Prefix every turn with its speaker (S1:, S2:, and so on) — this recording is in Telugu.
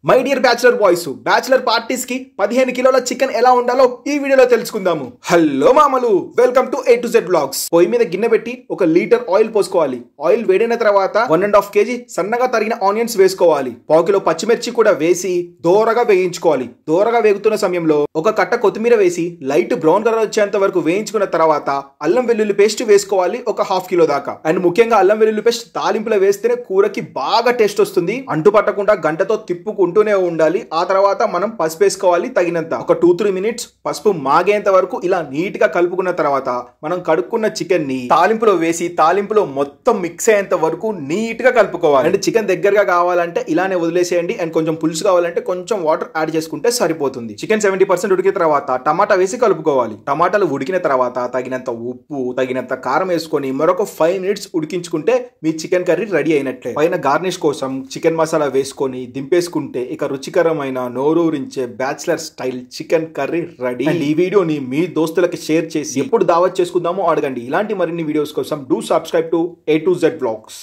S1: My dear bachelor boys, bachelor parties కి 15 కిలోల చికెన్ ఎలా ఉండాలో ఈ వీడియోలో తెలుసుకుందాము. హలో మామలు, welcome to A to Z blogs. పొయ్యి మీద గిన్నె పెట్టి 1 లీటర్ ఆయిల్ పోసుకోవాలి. ఆయిల్ వేడిన తర్వాత 1.5 kg సన్నగా తరిగిన ఆనియన్స్ వేసుకోవాలి. 1 కిలో పచ్చిమిర్చి కూడా వేసి దోరగా వేయించుకోవాలి. దోరగా వేగుతున్న సమయంలో 1 కట్ట కొత్తిమీర వేసి లైట్ బ్రౌన్ కలర్ వచ్చేంత వరకు వేయించుకున్న తర్వాత అల్లం వెల్లుల్లి పేస్ట్ వేసుకోవాలి 1/2 కిలో దాకా. అండ్ ముఖ్యంగా అల్లం వెల్లుల్లి పేస్ట్ తాలింపులో వేస్తేనే కూరకి బాగా టేస్ట్ వస్తుంది. అంటు పట్టకుండా గంటతో తిప్పుకుంటూనే ఉండాలి. ఆ తర్వాత మనం పసుపు వేసుకోవాలి తగినంత. ఒక 2-3 మినిట్స్ పసుపు మాగేంత వరకు ఇలా నీట్ గా కలుపుకున్న తర్వాత మనం కడుక్కున్న చికెన్ ని తాలింపులో వేసి తాలింపులో మొత్తం మిక్స్ అయ్యేంత వరకు నీట్ గా కలుపుకోవాలి. అండ్ చికెన్ దగ్గరగా కావాలంటే ఇలానే వదిలేసేయండి. అండ్ కొంచెం పులుసు కావాలంటే కొంచెం వాటర్ యాడ్ చేసుకుంటే సరిపోతుంది. చికెన్ 70% ఉడికిన తర్వాత టమాటా వేసి కలుపుకోవాలి. టమాటాలు ఉడికిన తర్వాత తగినంత ఉప్పు, తగినంత కారం వేసుకొని మరొక 5 మినిట్స్ ఉడికించుకుంటే మీ చికెన్ కర్రీ రెడీ అయినట్లే. పైన గార్నిష్ కోసం చికెన్ మసాలా వేసుకొని దింపేసుకుంటే ఇక రుచికరమైన నోరూరించే bachelor style chicken curry ready. And ఈ వీడియోని మీ దోస్తులకి షేర్ చేసి ఎప్పుడు దావత్ చేసుకుందామో అడగండి. ఇలాంటి మరిన్ని వీడియోస్ కోసం do subscribe to A to Z blogs.